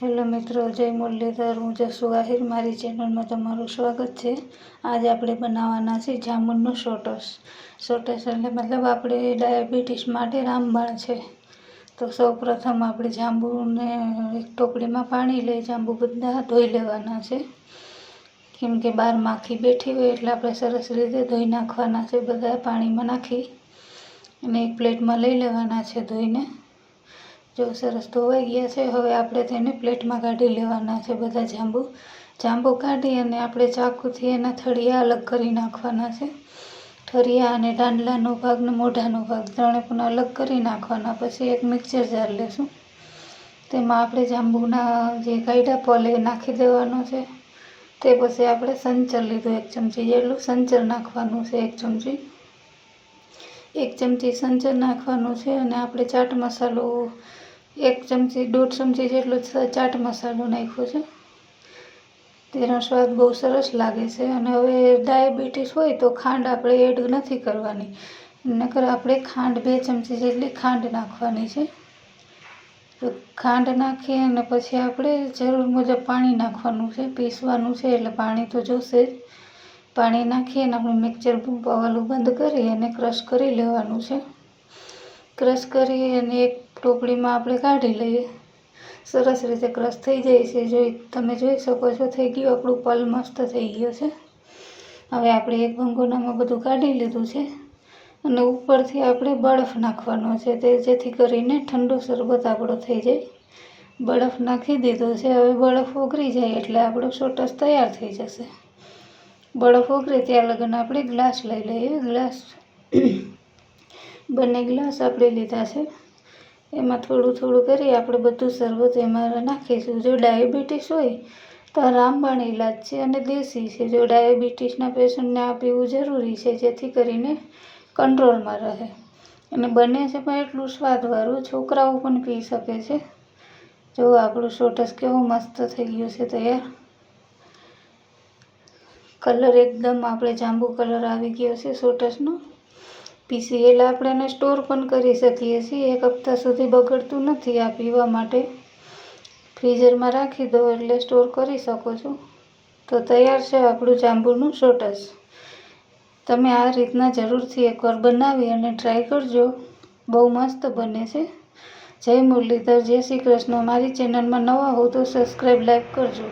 Hello મિત્રો, જય મુરલીધર। હું જસુ આહિર, મારી ચેનલમાં તમારું સ્વાગત છે। આજે આપણે બનાવવાના છે જામુનનું સોટસ। સોટસ એટલે મતલબ આપણે ડાયાબિટીસ માટે રામબાણ છે। તો સૌપ્રથમ આપણે જાંબુને એક ટોપલીમાં પાણી લઈ જાંબુ બધા ધોઈ લેવાના છે, કેમ કે બહાર માખી બેઠી હોય એટલે આપણે સરસ રીતે ધોઈ નાખવાના છે। બધા પાણીમાં નાખી અને એક પ્લેટમાં લઈ લેવાના છે ધોઈને। જો સરસ ધોવાઈ ગયા છે, હવે આપણે તેને પ્લેટમાં કાઢી લેવાના છે। બધા જાંબુ કાઢી અને આપણે ચાકુથી એના થળિયા અલગ કરી નાખવાના છે। ઠળિયા અને દાંડલાનો ભાગ ને મોઢાનો ભાગ ત્રણે પણ અલગ કરી નાખવાના। પછી એક મિક્સર જાર લેશું, તેમાં આપણે જાંબુના જે કાઢ્યા પલે નાખી દેવાનો છે। તે પછી આપણે સંચર લીધું, 1 ચમચી જેટલું સંચર નાખવાનું છે। 1 ચમચી સંચર નાખવાનું છે અને આપણે ચાટ મસાલો 1 ચમચી 1.5 ચમચી જેટલો ચાટ મસાલો નાખ્યો છે। તેનો સ્વાદ બહુ સરસ લાગે છે। અને હવે ડાયાબિટીસ હોય તો ખાંડ આપણે એડ નથી કરવાની, નકર આપણે ખાંડ 2 ચમચી જેટલી ખાંડ નાખવાની છે। તો ખાંડ નાખી અને પછી આપણે જરૂર મુજબ પાણી નાખવાનું છે। પીસવાનું છે એટલે પાણી તો જોશે જ। પાણી નાખી અને આપણે મિક્સર પવાલું બંધ કરી અને ક્રશ કરી લેવાનું છે। ક્રશ કરી અને એક ટોપલીમાં આપણે કાઢી લઈએ। સરસ રીતે ક્રશ થઈ જાય છે, તમે જોઈ શકો છો, થઈ ગયું આપણું પલ મસ્ત થઈ ગયો છે। હવે આપણે એક ભંગોનામાં બધું કાઢી લીધું છે અને ઉપરથી આપણે બરફ નાખવાનો છે, તે જેથી કરીને ઠંડો શરબત આપણો થઈ જાય। બરફ નાખી દીધો છે। હવે બરફ ઓગળી જાય એટલે આપણો સોટસ તૈયાર થઈ જશે। બરફ ઓગળે ત્યાં લગન આપણે ગ્લાસ લઈ લઈએ। બંને ગ્લાસ આપણે લીધા છે, એમાં થોડું થોડું કરી આપણે બધું શરબત એમાં નાખીશું। જો ડાયાબિટીસ હોય તો આ રામબાણ ઇલાજ છે અને દેશી છે। જો ડાયાબિટીસના પેશન્ટને આ પીવું જરૂરી છે, જેથી કરીને કંટ્રોલમાં રહે અને બને છે પણ એટલું સ્વાદવાળું, છોકરાઓ પણ પી શકે છે। જો આપણું સોટસ કેવું મસ્ત થઈ ગયું છે તૈયાર। કલર એકદમ આપણે જાંબુ કલર આવી ગયો છે સોટસનો। પીસી એટલે આપણે એને સ્ટોર પણ કરી શકીએ છીએ। 1 હપ્તા સુધી બગડતું નથી આ પીવા માટે। ફ્રીઝરમાં રાખી દો એટલે સ્ટોર કરી શકો છો। તો તૈયાર છે આપણું જાંબુનું સોટસ। તમે આ રીતના જરૂરથી એકવાર બનાવી અને ટ્રાય કરજો, બહુ મસ્ત બને છે। જય મુરલીધર, જય શ્રી કૃષ્ણ। મારી ચેનલમાં નવા હો તો સબસ્ક્રાઈબ, લાઈક કરજો।